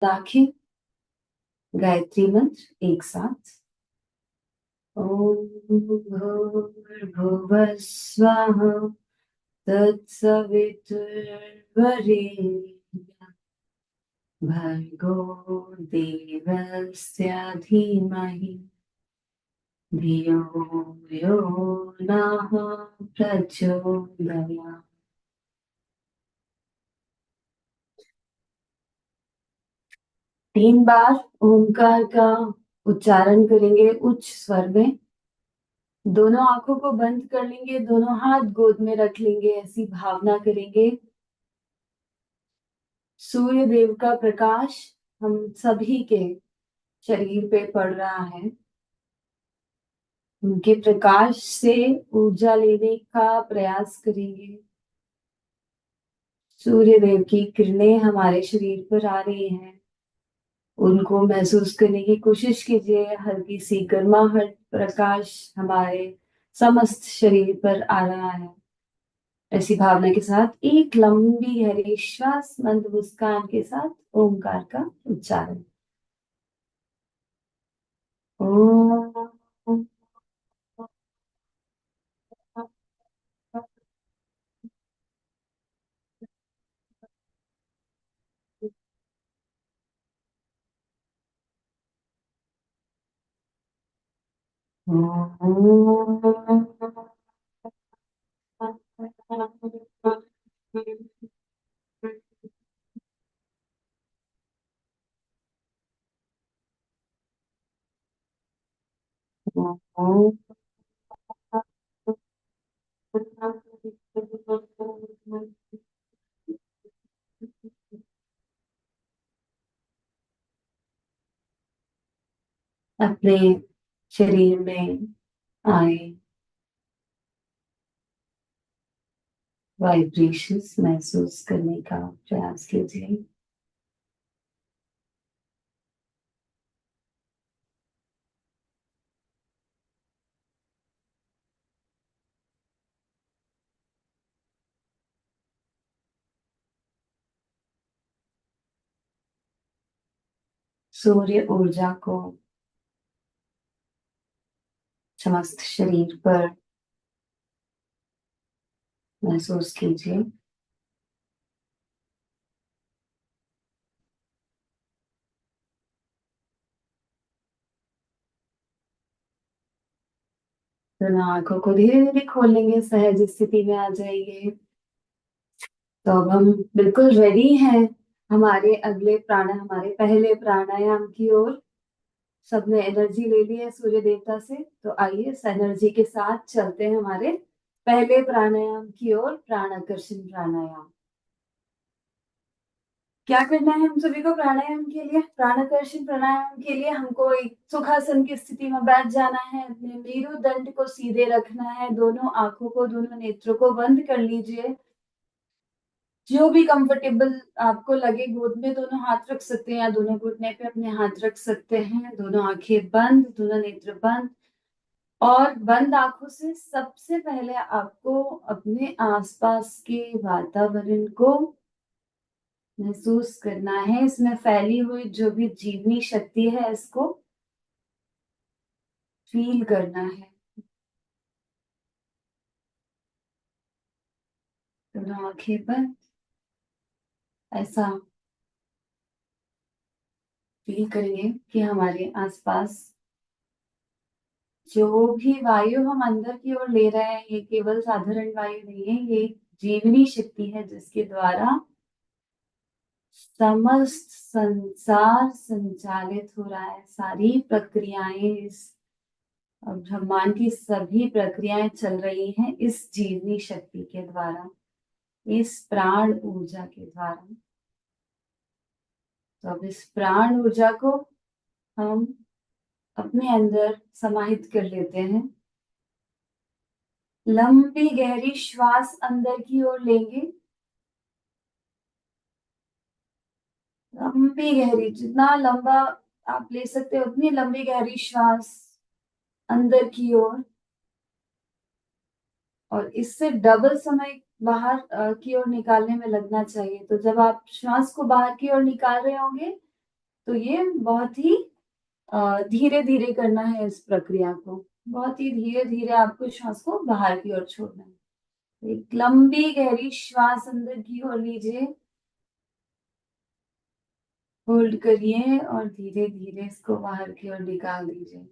दाखिल गायत्री मंत्र एक साथ। ओम भूर्भुवः स्वः तत्सवितुर्वरेण्यं भर्गो देवस्य धीमहि धियो यो नः प्रचोदयात्। 3 बार ओंकार का उच्चारण करेंगे उच्च स्वर में। दोनों आंखों को बंद कर लेंगे, दोनों हाथ गोद में रख लेंगे, ऐसी भावना करेंगे सूर्य देव का प्रकाश हम सभी के शरीर पे पड़ रहा है। उनके प्रकाश से ऊर्जा लेने का प्रयास करेंगे। सूर्य देव की किरणें हमारे शरीर पर आ रही हैं, उनको महसूस करने की कोशिश कीजिए। हल्की सी गर्माहट प्रकाश हमारे समस्त शरीर पर आ रहा है। ऐसी भावना के साथ एक लंबी गहरी श्वास मंद मुस्कान के साथ ओंकार का उच्चारण। ओम। अपने शरीर में आए वाइब्रेशंस महसूस करने का प्रयास कीजिए। सूर्य ऊर्जा को समस्त शरीर पर महसूस कीजिए। दोनों आंखों को धीरे धीरे खोल लेंगे, सहज स्थिति में आ जाइए। तो अब हम बिल्कुल रेडी हैं हमारे पहले प्राणायाम की ओर। सबने एनर्जी ले ली है सूर्य देवता से, तो आइए इस एनर्जी के साथ चलते हैं हमारे पहले प्राणायाम की ओर, प्राणाकर्षण प्राणायाम। क्या करना है हम सभी को प्राणायाम के लिए? प्राणाकर्षण प्राणायाम के लिए हमको एक सुखासन की स्थिति में बैठ जाना है। अपने मेरुदंड को सीधे रखना है, दोनों आंखों को, दोनों नेत्रों को बंद कर लीजिए। जो भी कंफर्टेबल आपको लगे, गोद में दोनों हाथ रख सकते हैं या दोनों घुटने पे अपने हाथ रख सकते हैं। दोनों आंखें बंद, दोनों नेत्र बंद। और बंद आंखों से सबसे पहले आपको अपने आसपास के वातावरण को महसूस करना है। इसमें फैली हुई जो भी जीवनी शक्ति है, इसको फील करना है। दोनों आंखें बंद, ऐसा फील करेंगे कि हमारे आसपास जो भी वायु हम अंदर की ओर ले रहे हैं, ये केवल साधारण वायु नहीं है, ये जीवनी शक्ति है जिसके द्वारा समस्त संसार संचालित हो रहा है। सारी प्रक्रियाएं, इस ब्रह्मांड की सभी प्रक्रियाएं चल रही हैं इस जीवनी शक्ति के द्वारा, इस प्राण ऊर्जा के द्वारा। तो अब इस प्राण ऊर्जा को हम अपने अंदर समाहित कर लेते हैं। लंबी गहरी श्वास अंदर की ओर लेंगे। लंबी गहरी, जितना लंबा आप ले सकते हो उतनी लंबी गहरी श्वास अंदर की ओर। और इससे डबल समय बाहर की ओर निकालने में लगना चाहिए। तो जब आप श्वास को बाहर की ओर निकाल रहे होंगे, तो ये बहुत ही धीरे धीरे करना है इस प्रक्रिया को। बहुत ही धीरे धीरे आपको श्वास को बाहर की ओर छोड़ना है। एक लंबी गहरी श्वास अंदर की ओर लीजिए, होल्ड करिए और धीरे धीरे इसको बाहर की ओर निकाल दीजिए।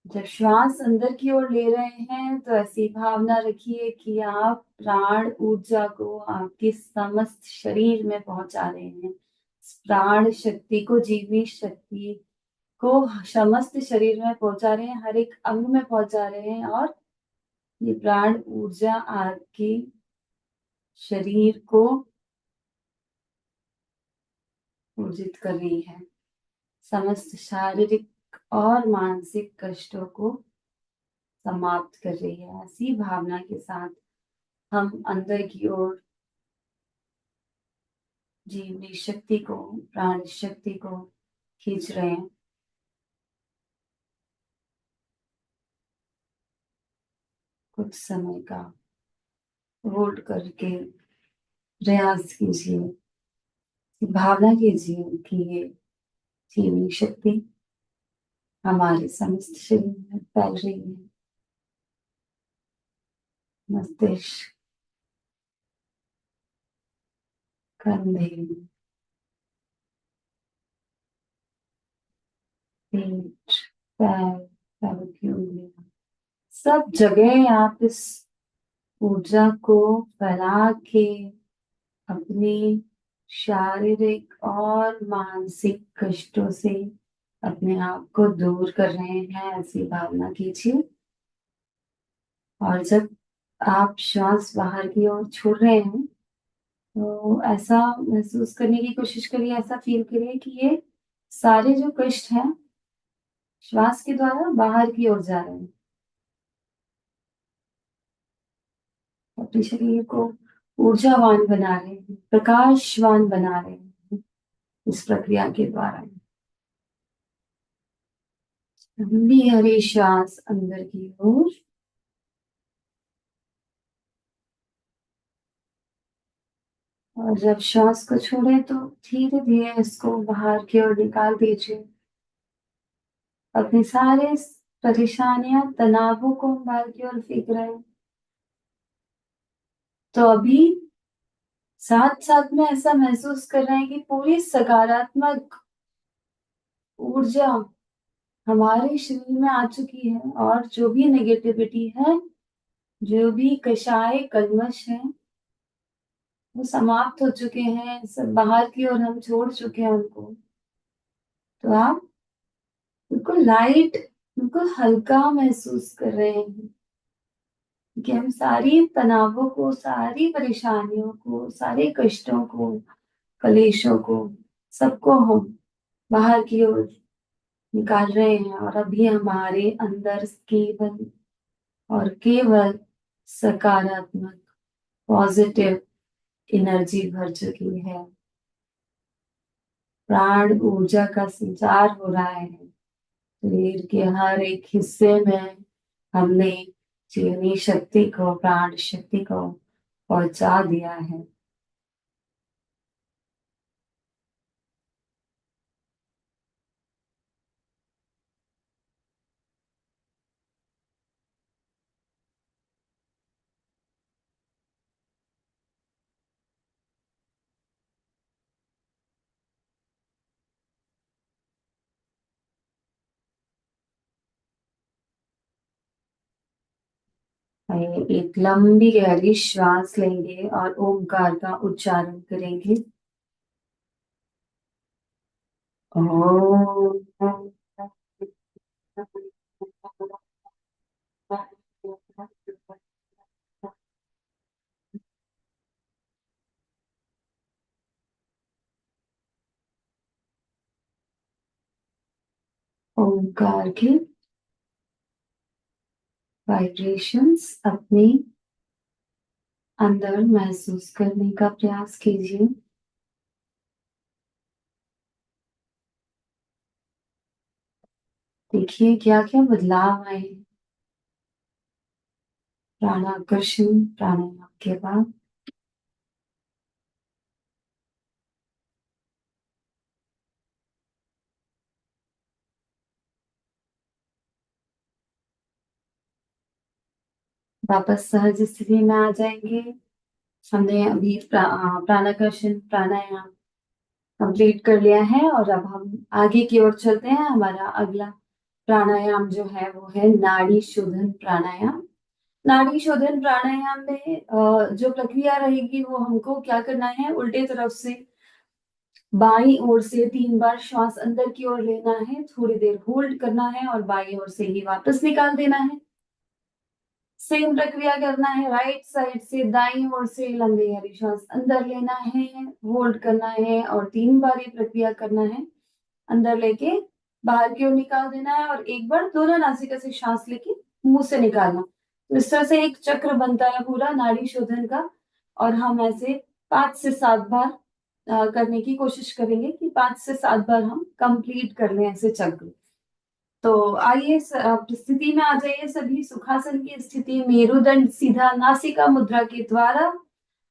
जब श्वास अंदर की ओर ले रहे हैं तो ऐसी भावना रखिए कि आप प्राण ऊर्जा को आपके समस्त शरीर में पहुंचा रहे हैं। प्राण शक्ति को, जीवनी शक्ति को समस्त शरीर में पहुंचा रहे हैं, हर एक अंग में पहुंचा रहे हैं। और ये प्राण ऊर्जा आपके शरीर को ऊर्जित कर रही है, समस्त शारीरिक और मानसिक कष्टों को समाप्त कर रही है। ऐसी भावना के साथ हम अंदर की ओर जीवनी शक्ति को, प्राण शक्ति को खींच रहे हैं। कुछ समय का होल्ड करके प्रयास कीजिए, भावना कीजिए कि ये जीवनी शक्ति हमारे समस्त शरीर में फैल रही है। मस्तिष्क, कंधे, पेट, पैर, पैरों की उंगलियां, सब जगह आप इस ऊर्जा को फैला के अपनी शारीरिक और मानसिक कष्टों से अपने आप को दूर कर रहे हैं, ऐसी भावना कीजिए। और जब आप श्वास बाहर की ओर छोड़ रहे हैं तो ऐसा महसूस करने की कोशिश करिए, ऐसा फील करिए कि ये सारे जो कष्ट हैं श्वास के द्वारा बाहर की ओर जा रहे हैं। अपने शरीर को ऊर्जावान बना रहे हैं, प्रकाशवान बना रहे हैं इस प्रक्रिया के द्वारा। लंबी हरी श्वास अंदर की ओर, और जब श्वास को छोड़े तो धीरे धीरे इसको बाहर की ओर निकाल दीजिए। अपनी सारे परेशानियां, तनावों को हम बाहर की ओर फेंक रहे हैं। तो अभी साथ साथ में ऐसा महसूस कर रहे हैं कि पूरी सकारात्मक ऊर्जा हमारे शरीर में आ चुकी है, और जो भी नेगेटिविटी है, जो भी कषाय कल्मश है, वो समाप्त हो चुके हैं, सब बाहर की ओर हम छोड़ चुके हैं उनको। तो आप बिल्कुल लाइट, बिल्कुल हल्का महसूस कर रहे हैं कि हम सारी तनावों को, सारी परेशानियों को, सारे कष्टों को, कलेशों को, सबको हम बाहर की ओर निकाल रहे हैं। और अभी हमारे अंदर केवल और केवल सकारात्मक, पॉजिटिव एनर्जी भर चुकी है। प्राण ऊर्जा का संचार हो रहा है शरीर के हर एक हिस्से में। हमने जीवनी शक्ति को, प्राण शक्ति को पहुंचा दिया है। आइए एक लंबी गहरी श्वास लेंगे और ओमकार का उच्चारण करेंगे। ओम। ओमकार के वाइब्रेशंस अपने अंदर महसूस करने का प्रयास कीजिए। देखिए क्या क्या बदलाव आए प्राणाकर्षण प्राणायाम के बाद। वापस सहज स्थिति में आ जाएंगे। हमने अभी प्राणाकर्षण प्राणायाम कंप्लीट कर लिया है और अब हम आगे की ओर चलते हैं। हमारा अगला प्राणायाम जो है वो है नाड़ी शोधन प्राणायाम। नाड़ी शोधन प्राणायाम में जो प्रक्रिया रहेगी वो हमको क्या करना है, उल्टे तरफ से बाईं ओर से 3 बार श्वास अंदर की ओर लेना है, थोड़ी देर होल्ड करना है और बाईं ओर से ही वापस निकाल देना है। सेम प्रक्रिया करना है राइट साइड से, दाईं ओर से लंबी गहरी श्वास अंदर लेना है, होल्ड करना है और 3 बार ये प्रक्रिया करना है। अंदर लेके बाहर की ओर निकाल देना है और एक बार दोनों नासिका से सांस लेके मुंह से निकालना। तो इस तरह से एक चक्र बनता है पूरा नाड़ी शोधन का। और हम ऐसे 5 से 7 बार करने की कोशिश करेंगे कि 5 से 7 बार हम कंप्लीट कर लें ऐसे चक्र। तो आइए स्थिति में आ जाइए सभी। सुखासन की स्थिति, मेरुदंड सीधा, नासिका मुद्रा के द्वारा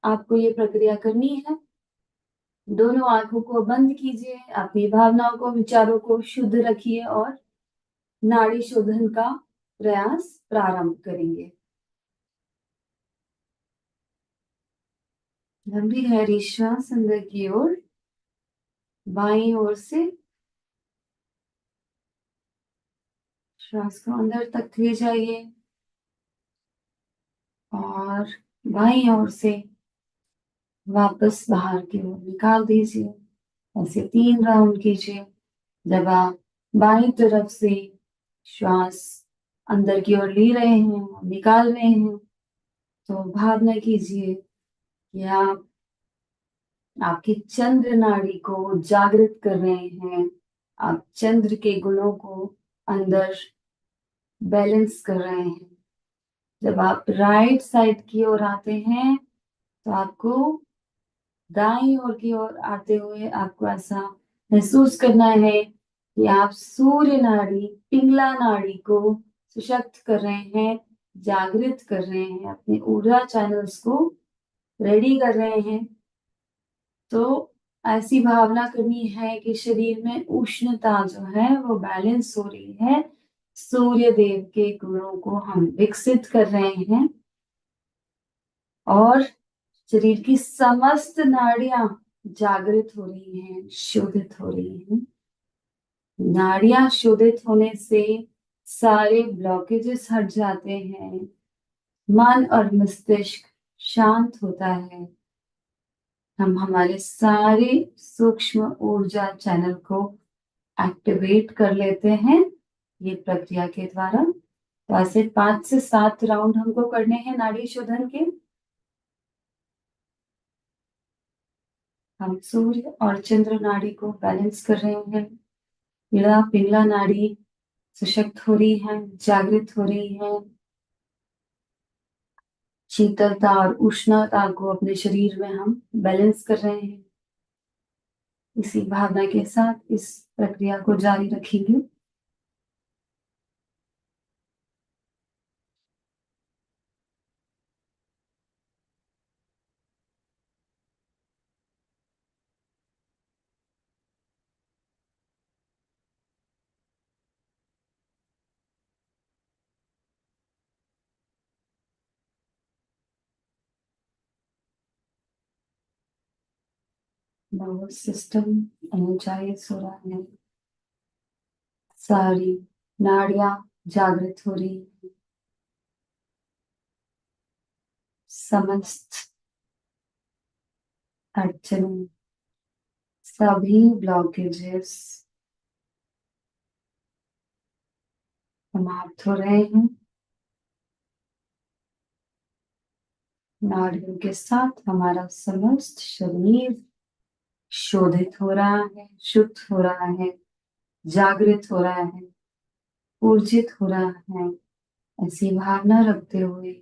आपको ये प्रक्रिया करनी है। दोनों आंखों को बंद कीजिए, अपनी भावनाओं को, विचारों को शुद्ध रखिए और नाड़ी शोधन का प्रयास प्रारंभ करेंगे। लंबी गहरी श्वास अंदर की ओर, बाईं ओर से श्वास को अंदर तक ले जाइए और बाईं ओर से वापस बाहर की ओर निकाल दीजिए। ऐसे 3 राउंड कीजिए। जब आप बाईं तरफ से श्वास अंदर की ओर ले रहे हैं और निकाल रहे हैं तो भावना कीजिए कि आप आपकी चंद्र नाड़ी को जागृत कर रहे हैं। आप चंद्र के गुणों को अंदर बैलेंस कर रहे हैं। जब आप राइट साइड की ओर आते हैं तो आपको दाईं ओर की ओर आते हुए आपको ऐसा महसूस करना है कि आप सूर्य नाड़ी, पिंगला नाड़ी को सशक्त कर रहे हैं, जागृत कर रहे हैं, अपने ऊर्जा चैनल्स को रेडी कर रहे हैं। तो ऐसी भावना करनी है कि शरीर में उष्णता जो है वो बैलेंस हो रही है। सूर्य देव के गुणों को हम विकसित कर रहे हैं और शरीर की समस्त नाड़ियां जागृत हो रही हैं, शोधित हो रही हैं। नाड़ियां शोधित होने से सारे ब्लॉकेजेस हट जाते हैं, मन और मस्तिष्क शांत होता है। हम हमारे सारे सूक्ष्म ऊर्जा चैनल को एक्टिवेट कर लेते हैं ये प्रक्रिया के द्वारा। तो ऐसे 5 से 7 राउंड हमको करने हैं नाड़ी शोधन के। हम सूर्य और चंद्र नाड़ी को बैलेंस कर रहे हैं। इड़ा पिंगला नाड़ी सशक्त हो रही है, जागृत हो रही है। शीतलता और उष्णता को अपने शरीर में हम बैलेंस कर रहे हैं। इसी भावना के साथ इस प्रक्रिया को जारी रखेंगे। नर्वस सिस्टम एनर्जाइज हो रहा है, सारी नाड़ियां जागृत हो रही है। समस्त अड़चनें, सभी ब्लॉकेजेस समाप्त हो रहे हैं। नाड़ियों के साथ हमारा समस्त शरीर शोधित हो रहा है, शुद्ध हो रहा है, जागृत हो रहा है, ऊर्जित हो रहा है। ऐसी भावना रखते हुए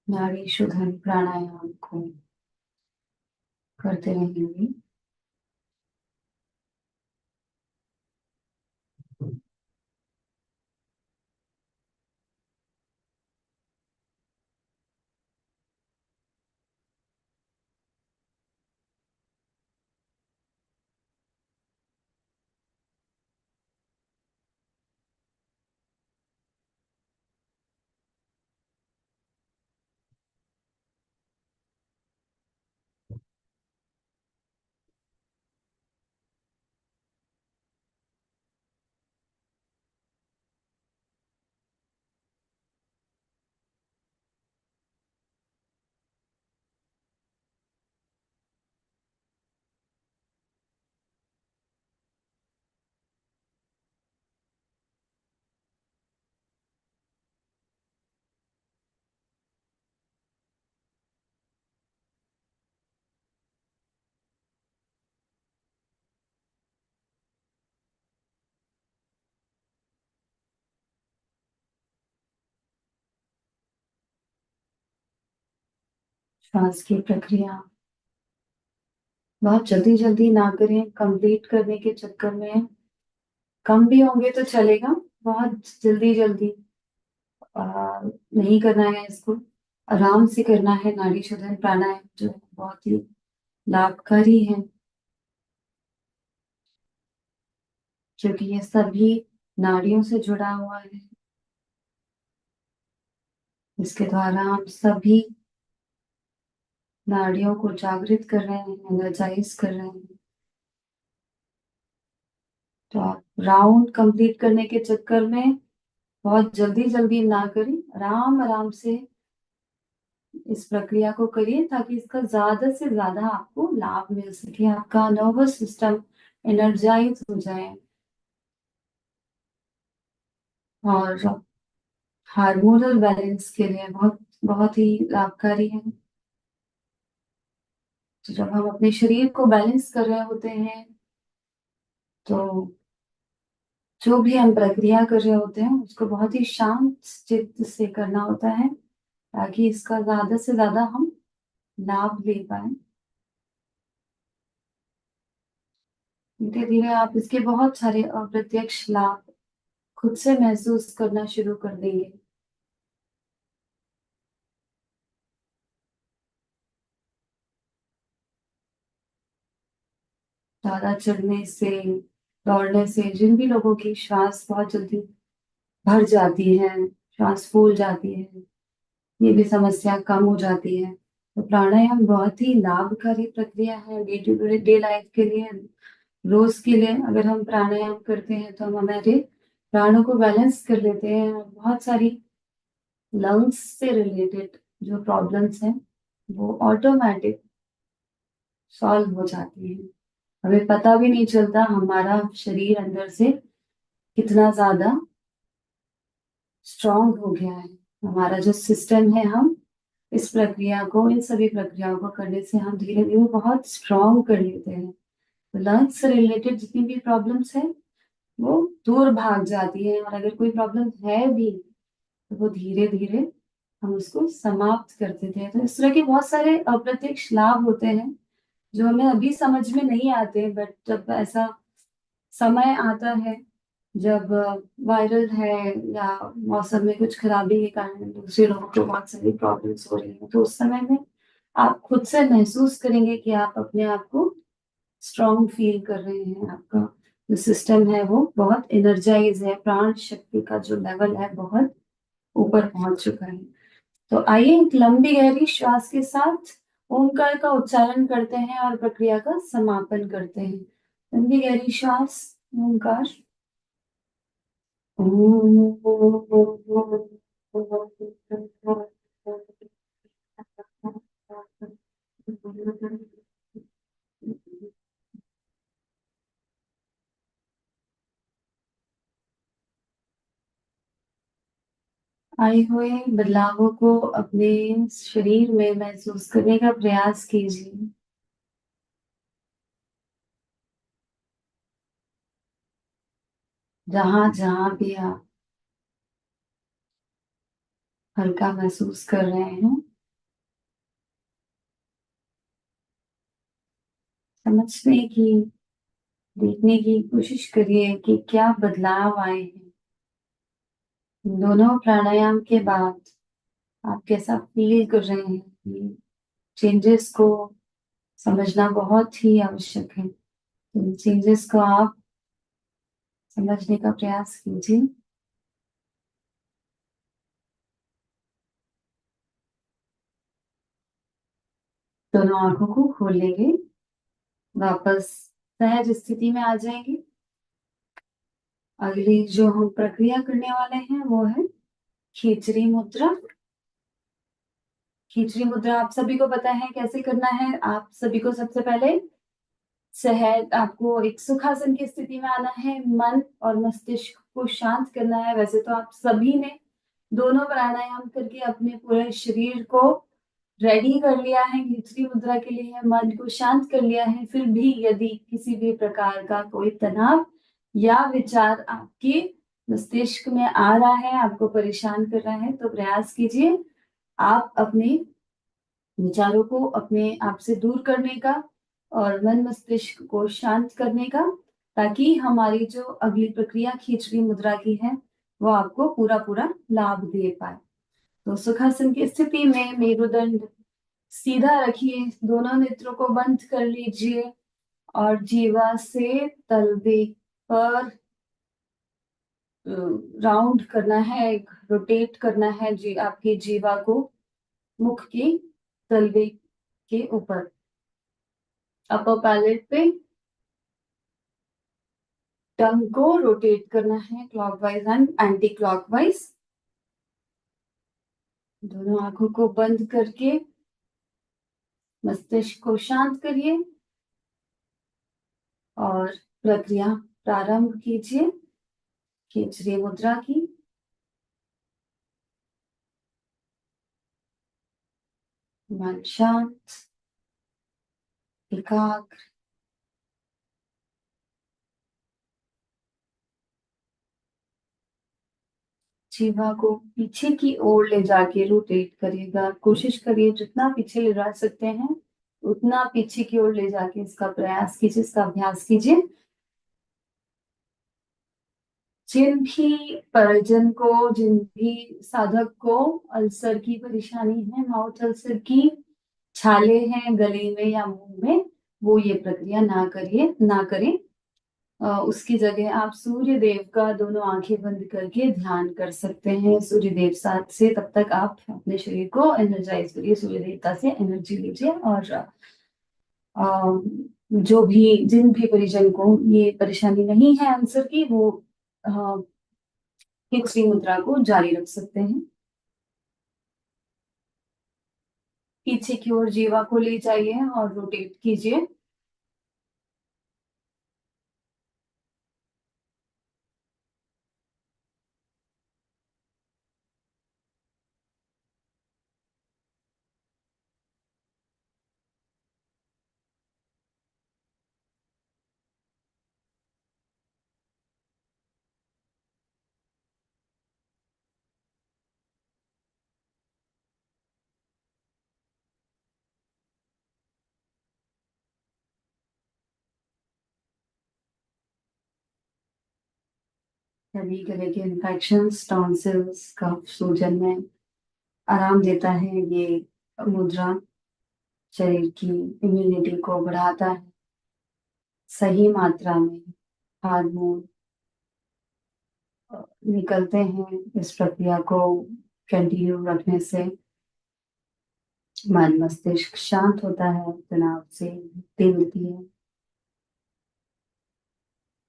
नाड़ी शोधन प्राणायाम को करते रहेंगे। श्वास की प्रक्रिया बहुत जल्दी जल्दी ना करें, कंप्लीट करने के चक्कर में कम भी होंगे तो चलेगा। बहुत जल्दी जल्दी नहीं करना है इसको। आराम से करना है। नाड़ी शोधन प्राणायाम जो है बहुत ही लाभकारी है, क्योंकि ये सभी नाड़ियों से जुड़ा हुआ है। इसके द्वारा हम सभी नाड़ियों को जागृत कर रहे हैं, एनर्जाइज कर रहे हैं। तो आप राउंड कंप्लीट करने के चक्कर में बहुत जल्दी जल्दी ना करें, आराम आराम से इस प्रक्रिया को करिए, ताकि इसका ज्यादा से ज्यादा आपको लाभ मिल सके, आपका नर्वस सिस्टम एनर्जाइज हो जाए और हार्मोनल बैलेंस के लिए बहुत बहुत ही लाभकारी है। तो जब हम अपने शरीर को बैलेंस कर रहे होते हैं, तो जो भी हम प्रक्रिया कर रहे होते हैं उसको बहुत ही शांत चित्त से करना होता है, ताकि इसका ज्यादा से ज्यादा हम लाभ ले पाए। धीरे धीरे आप इसके बहुत सारे अप्रत्यक्ष लाभ खुद से महसूस करना शुरू कर देंगे। ज्यादा चढ़ने से, दौड़ने से जिन भी लोगों की श्वास बहुत जल्दी भर जाती है, श्वास फूल जाती है, ये भी समस्या कम हो जाती है। तो प्राणायाम बहुत ही लाभकारी प्रक्रिया है डे टू डे लाइफ के लिए। रोज के लिए अगर हम प्राणायाम करते हैं तो हम हमारे प्राणों को बैलेंस कर लेते हैं, और बहुत सारी लंग्स से रिलेटेड जो प्रॉब्लम्स हैं वो ऑटोमेटिक सॉल्व हो जाती हैं। हमें पता भी नहीं चलता हमारा शरीर अंदर से कितना ज्यादा स्ट्रांग हो गया है। हमारा जो सिस्टम है, हम इस प्रक्रिया को, इन सभी प्रक्रियाओं को करने से हम धीरे धीरे बहुत स्ट्रांग कर लेते हैं। तो लंग्स से रिलेटेड जितनी भी प्रॉब्लम्स है वो दूर भाग जाती है, और अगर कोई प्रॉब्लम है भी तो वो धीरे धीरे हम उसको समाप्त कर देते हैं। तो इस तरह के बहुत सारे अप्रत्यक्ष लाभ होते हैं जो हमें अभी समझ में नहीं आते, बट जब ऐसा समय आता है, जब वायरल है या मौसम में कुछ खराबी के कारण दूसरे लोगों को बहुत सारी प्रॉब्लम्स हो रही हैं, तो उस समय में आप खुद से महसूस करेंगे कि आप अपने आप को स्ट्रांग फील कर रहे हैं। आपका जो सिस्टम है वो बहुत एनर्जाइज है, प्राण शक्ति का जो लेवल है बहुत ऊपर पहुंच चुका है। तो आइए एक लंबी गहरी श्वास के साथ ओंकार का उच्चारण करते हैं और प्रक्रिया का समापन करते हैं। लंबी गहरी श्वास, ओंकार। आए हुए बदलावों को अपने शरीर में महसूस करने का प्रयास कीजिए। जहां जहां भी आप हल्का महसूस कर रहे हैं, समझने की, देखने की कोशिश करिए कि क्या बदलाव आए हैं। दोनों प्राणायाम के बाद आप कैसा फील कर रहे हैं। चेंजेस को समझना बहुत ही आवश्यक है। इन चेंजेस को आप समझने का प्रयास कीजिए। दोनों आंखों को खोल लेंगे, वापस सहज स्थिति में आ जाएंगे। अगली जो हम प्रक्रिया करने वाले हैं वो है खींचरी मुद्रा। खींचरी मुद्रा आप सभी को पता है कैसे करना है। आप सभी को सबसे पहले सहज, आपको एक सुखासन की स्थिति में आना है, मन और मस्तिष्क को शांत करना है। वैसे तो आप सभी ने दोनों प्राणायाम करके अपने पूरे शरीर को रेडी कर लिया है खींचरी मुद्रा के लिए, मन को शांत कर लिया है। फिर भी यदि किसी भी प्रकार का कोई तनाव या विचार आपके मस्तिष्क में आ रहा है, आपको परेशान कर रहा है, तो प्रयास कीजिए आप अपने विचारों को अपने आप से दूर करने का और मन मस्तिष्क को शांत करने का, ताकि हमारी जो अगली प्रक्रिया खींचड़ी मुद्रा की है वो आपको पूरा पूरा लाभ दे पाए। तो सुखासन की स्थिति में मेरुदंड सीधा रखिए, दोनों नेत्रों को बंद कर लीजिए और जीवा से तलवे पर राउंड करना है, रोटेट करना है जी आपकी जीवा को मुख के तलवे के ऊपर। अपर पैलेट पे टंग को रोटेट करना है क्लॉकवाइज एंड एंटी क्लॉकवाइज। दोनों आंखों को बंद करके मस्तिष्क को शांत करिए और प्रक्रिया प्रारंभ कीजिए खींचड़ी मुद्रा की। मन शांत, एकाग्र, जीवा को पीछे की ओर ले जाके रोटेट करिएगा। कोशिश करिए जितना पीछे ले जा सकते हैं उतना पीछे की ओर ले जाके इसका प्रयास कीजिए, इसका अभ्यास कीजिए। जिन भी परिजन को, जिन भी साधक को अल्सर की परेशानी है, माउथ अल्सर की, छाले हैं गले में या मुंह में, वो ये प्रक्रिया ना करें। उसकी जगह आप सूर्य देव का दोनों आंखें बंद करके ध्यान कर सकते हैं सूर्य देव साथ से। तब तक आप अपने शरीर को एनर्जाइज करिए, सूर्य देवता से एनर्जी लीजिए और जो भी जिन भी परिजन को ये परेशानी नहीं है आंसर की, वो खींचड़ी मुद्रा को जारी रख सकते हैं। पीछे की ओर जीवा को ले जाइए और रोटेट कीजिए। सभी गले के इन्फेक्शंस, टॉन्सिल्स, कफ, सूजन में आराम देता है ये मुद्रा। शरीर की इम्यूनिटी को बढ़ाता है। सही मात्रा में हार्मोन निकलते हैं इस प्रक्रिया को कंटिन्यू रखने से। मन मस्तिष्क शांत होता है, तनाव से मुक्ति मिलती है।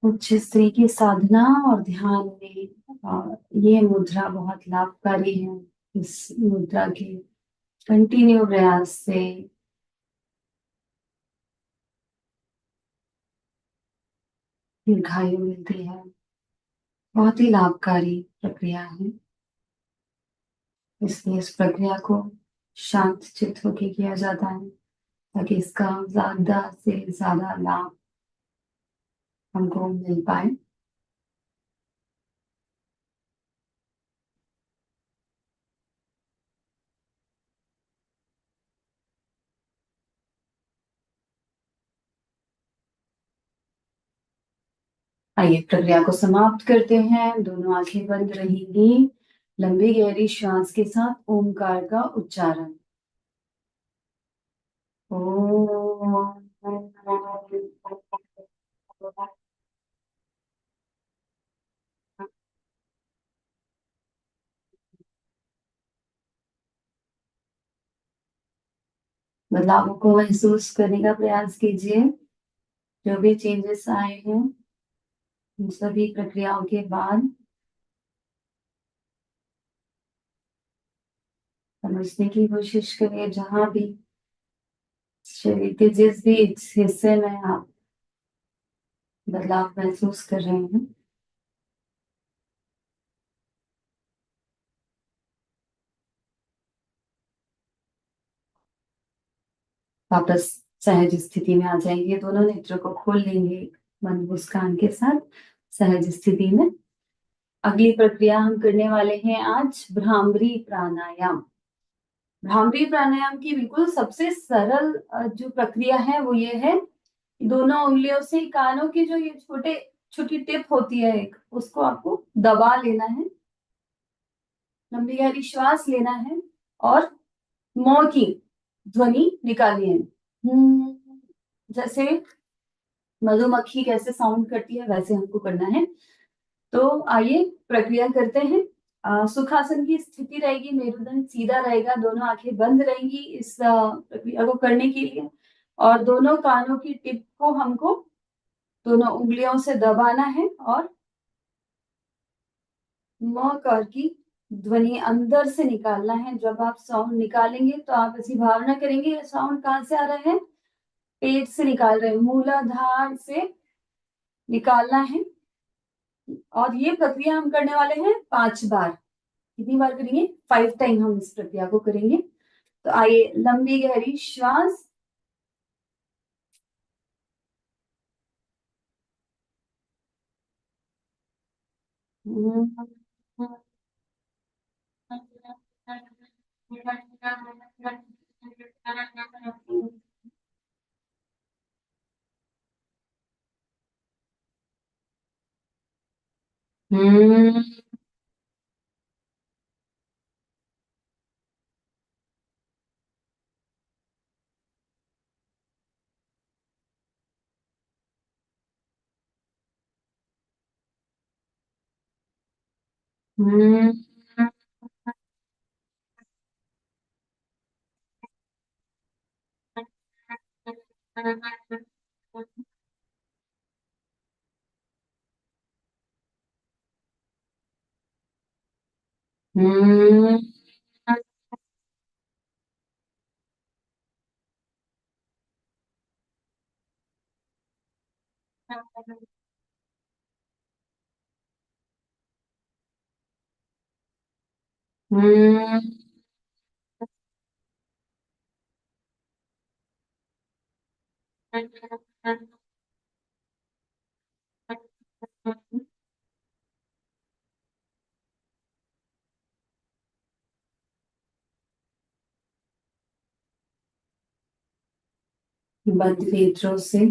उच्च स्त्री की साधना और ध्यान में ये मुद्रा बहुत लाभकारी है। इस मुद्रा के कंटिन्यू प्रयास से दीर्घायु मिलती है। बहुत ही लाभकारी प्रक्रिया है, इसलिए इस प्रक्रिया को शांत चित्त होकर किया जाता है ताकि इसका ज्यादा से ज्यादा लाभ हमको मिल पाए। आइए प्रक्रिया को समाप्त करते हैं। दोनों आंखें बंद रहेंगी। लंबी गहरी श्वास के साथ ओमकार का उच्चारण। ओम। बदलावों को महसूस करने का प्रयास कीजिए। जो भी चेंजेस आए हैं उन सभी प्रक्रियाओं के बाद समझने की कोशिश करिए। जहां भी शरीर के जिस भी हिस्से में आप बदलाव महसूस कर रहे हैं, वापस सहज स्थिति में आ जाएंगे। दोनों नेत्रों को खोल लेंगे मन मुस्कान के साथ सहज स्थिति में। अगली प्रक्रिया हम करने वाले हैं आज भ्रामरी प्राणायाम। भ्रामरी प्राणायाम की बिल्कुल सबसे सरल जो प्रक्रिया है वो ये है, दोनों उंगलियों से कानों की जो ये छोटे छोटी टिप होती है एक, उसको आपको दबा लेना है, लंबी गहरी श्वास लेना है और मौ की ध्वनि निकाली है। जैसे मधुमक्खी कैसे साउंड करती है वैसे हमको करना है। तो आइए प्रक्रिया करते हैं। सुखासन की स्थिति रहेगी, मेरुदंड सीधा रहेगा, दोनों आंखें बंद रहेंगी इस प्रक्रिया को करने के लिए। और दोनों कानों की टिप को हमको दोनों उंगलियों से दबाना है और म कार की ध्वनि अंदर से निकालना है। जब आप साउंड निकालेंगे तो आप ऐसी भावना करेंगे ये साउंड कहाँ से आ रहा है, पेट से निकाल रहे हैं, मूलाधार से निकालना है। और ये प्रक्रिया हम करने वाले हैं 5 बार। कितनी बार करेंगे, 5 टाइम हम इस प्रक्रिया को करेंगे। तो आइए, लंबी गहरी श्वास, बंद नेत्रों से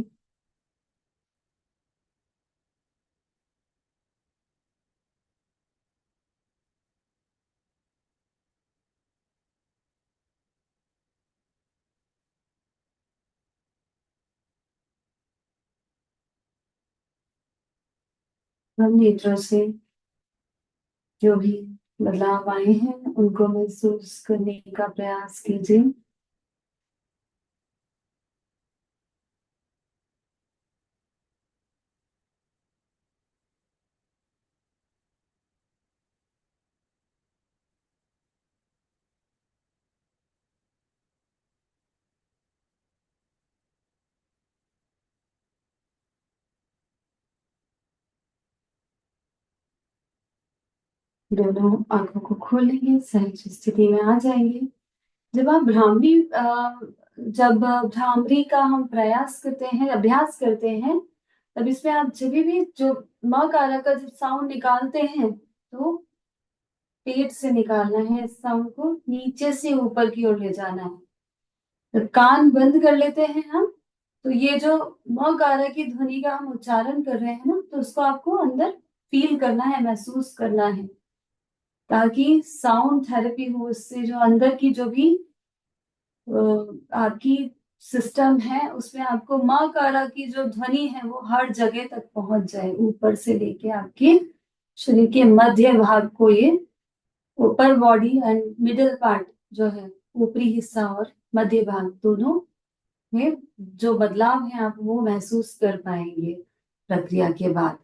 बंद नेत्रों से जो भी बदलाव आए हैं उनको महसूस करने का प्रयास कीजिए। दोनों आंखों को खोलेंगे, सहज स्थिति में आ जाएंगे। जब आप जब भ्रामरी का हम प्रयास करते हैं, अभ्यास करते हैं, तब इसमें आप जब भी जो म कारक का जब साउंड निकालते हैं तो पेट से निकालना है, इस साउंड को नीचे से ऊपर की ओर ले जाना है। तो कान बंद कर लेते हैं हम, तो ये जो म कारक की ध्वनि का हम उच्चारण कर रहे हैं ना, तो उसको आपको अंदर फील करना है, महसूस करना है, ताकि साउंड थेरेपी हो, उससे जो अंदर की जो भी आपकी सिस्टम है उसमें आपको माँ कारा की जो ध्वनि है वो हर जगह तक पहुंच जाए, ऊपर से लेके आपके शरीर के मध्य भाग को, ये ऊपर बॉडी एंड मिडिल पार्ट जो है, ऊपरी हिस्सा और मध्य भाग दोनों में जो बदलाव है आप वो महसूस कर पाएंगे प्रक्रिया के बाद।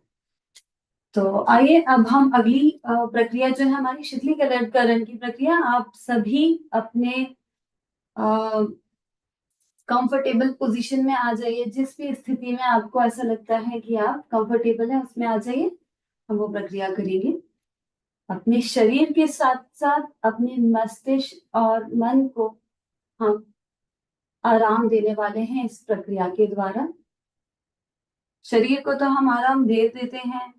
तो आइए अब हम अगली प्रक्रिया जो है हमारी शीतलीकरण की प्रक्रिया, आप सभी अपने कंफर्टेबल पोजीशन में आ जाइए। जिस भी स्थिति में आपको ऐसा लगता है कि आप कंफर्टेबल है उसमें आ जाइए। हम वो प्रक्रिया करेंगे। अपने शरीर के साथ साथ अपने मस्तिष्क और मन को हम आराम देने वाले हैं इस प्रक्रिया के द्वारा। शरीर को तो हम आराम दे देते हैं,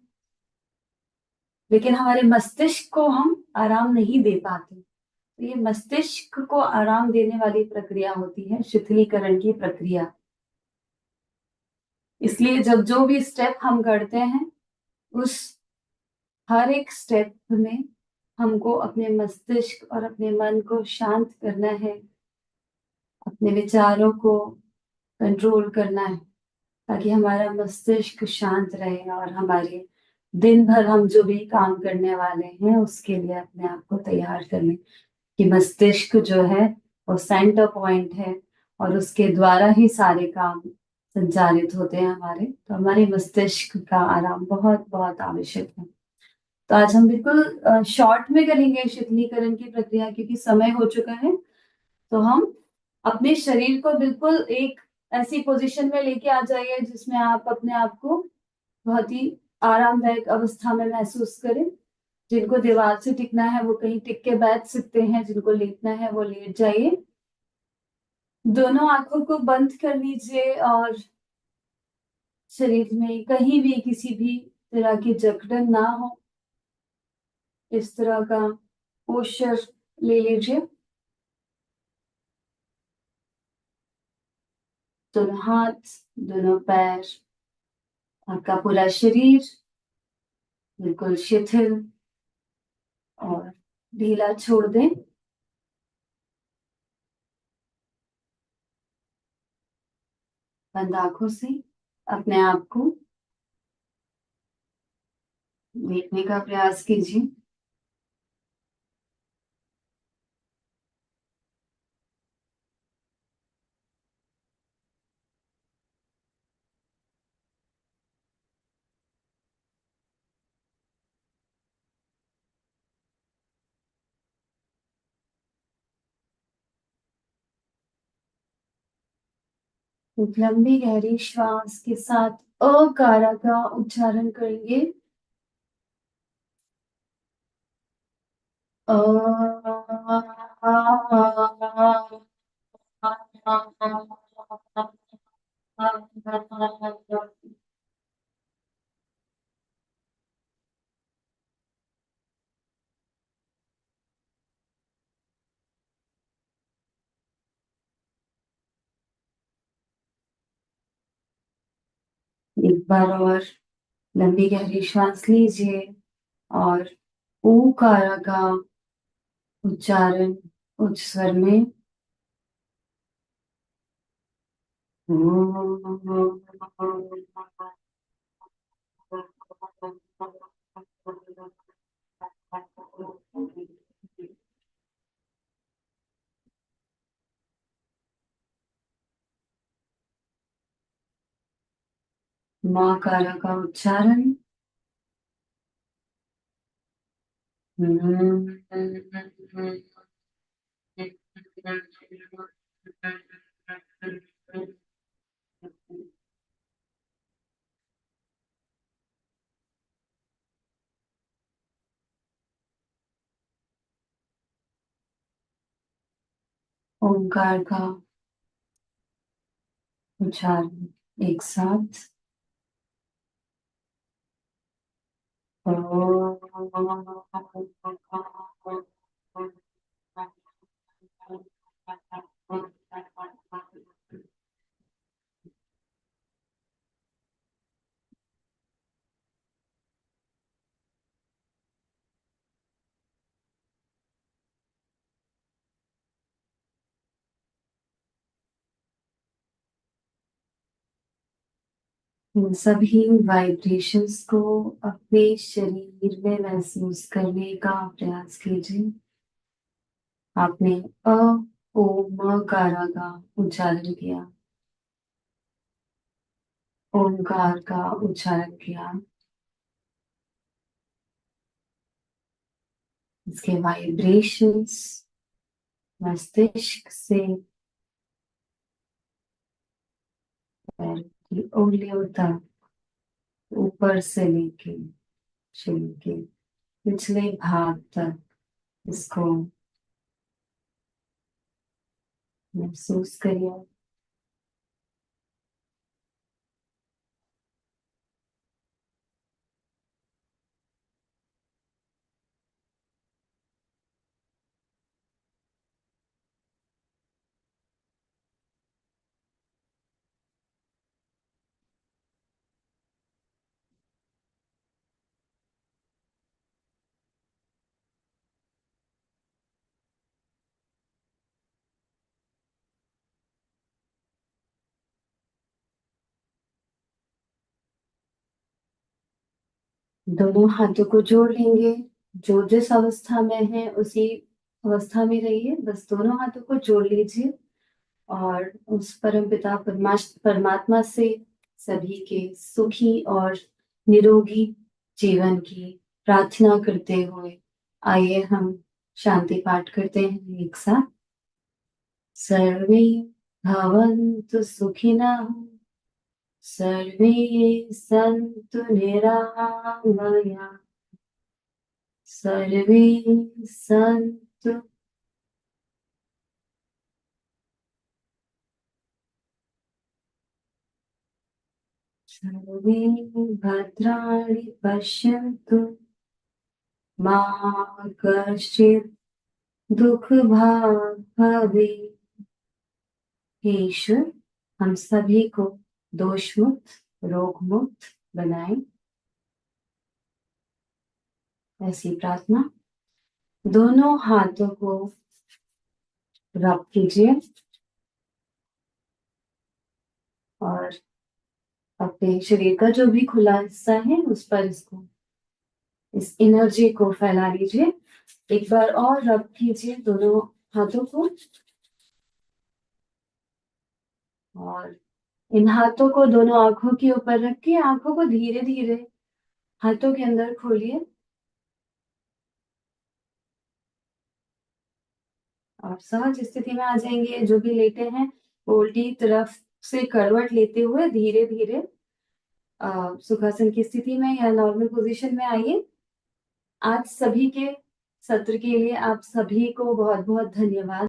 लेकिन हमारे मस्तिष्क को हम आराम नहीं दे पाते। तो ये मस्तिष्क को आराम देने वाली प्रक्रिया होती है, शिथिलीकरण की प्रक्रिया। इसलिए जब जो भी स्टेप हम करते हैं, उस हर एक स्टेप में हमको अपने मस्तिष्क और अपने मन को शांत करना है, अपने विचारों को कंट्रोल करना है, ताकि हमारा मस्तिष्क शांत रहे और हमारे दिन भर हम जो भी काम करने वाले हैं उसके लिए अपने आप को तैयार कर लें। कि मस्तिष्क जो है वो सेंटर पॉइंट है और उसके द्वारा ही सारे काम संचालित होते हैं हमारे। तो हमारे मस्तिष्क का आराम बहुत बहुत आवश्यक है। तो आज हम बिल्कुल शॉर्ट में करेंगे शीतलीकरण की प्रक्रिया, क्योंकि समय हो चुका है। तो हम अपने शरीर को बिल्कुल एक ऐसी पोजीशन में लेके आ जाइए जिसमें आप अपने आप को बहुत ही आरामदायक अवस्था में महसूस करें। जिनको दीवार से टिकना है वो कहीं टिक के बैठ सकते हैं, जिनको लेटना है वो लेट जाइए। दोनों आंखों को बंद कर लीजिए और शरीर में कहीं भी किसी भी तरह की जकड़न ना हो, इस तरह का पोस्चर ले लीजिए। दोनों हाथ, दोनों पैर, आपका पूरा शरीर बिल्कुल शिथिल और ढीला छोड़ दें। बंद आंखों से अपने आप को देखने का प्रयास कीजिए। एक लंबी गहरी श्वास के साथ अकारा का उच्चारण करेंगे। अ एक बार और लंबी गहरी श्वास लीजिए और ऊकारा का उच्चारण उच्च स्वर में। माकारा का उच्चारण। ओंकार का उच्चारण एक साथ। इन सभी वाइब्रेशंस को अपने शरीर में महसूस करने का प्रयास कीजिए। आपने अ ओमकारा का उच्चारण किया, ओमकार का उच्चारण किया। इसके वाइब्रेशंस मस्तिष्क से पैर की उंगलियों तक, ऊपर से लेके शरीर के पिछले भाग तक इसको महसूस करिए। दोनों हाथों को जोड़ लेंगे। जो जिस अवस्था में है उसी अवस्था में रहिए, बस दोनों हाथों को जोड़ लीजिए और उस परमपिता परमात्मा से सभी के सुखी और निरोगी जीवन की प्रार्थना करते हुए आइए हम शांति पाठ करते हैं एक साथ। सर्वे भवन्तु सुखिनः, सर्वे सन्तु निरामया, सर्वे सन्तु सर्वे भद्राणि पश्यन्तु, मा कश्चित् दुःखभाग् भवेत्। हे ईश्वर, हम सभी को दोष मुक्त, रोग मुक्त बनाए। ऐसी प्रार्थना। दोनों हाथों को रब कीजिए और अपने शरीर का जो भी खुला हिस्सा है उस पर इस एनर्जी को फैला लीजिए। एक बार और रब कीजिए दोनों हाथों को और इन हाथों को दोनों आंखों के ऊपर रख के आंखों को धीरे धीरे हाथों के अंदर खोलिए और सहज स्थिति में आ जाएंगे। जो भी लेटे हैं वो उल्टी तरफ से करवट लेते हुए धीरे धीरे सुखासन की स्थिति में या नॉर्मल पोजीशन में आइए। आज सभी के सत्र के लिए आप सभी को बहुत बहुत धन्यवाद।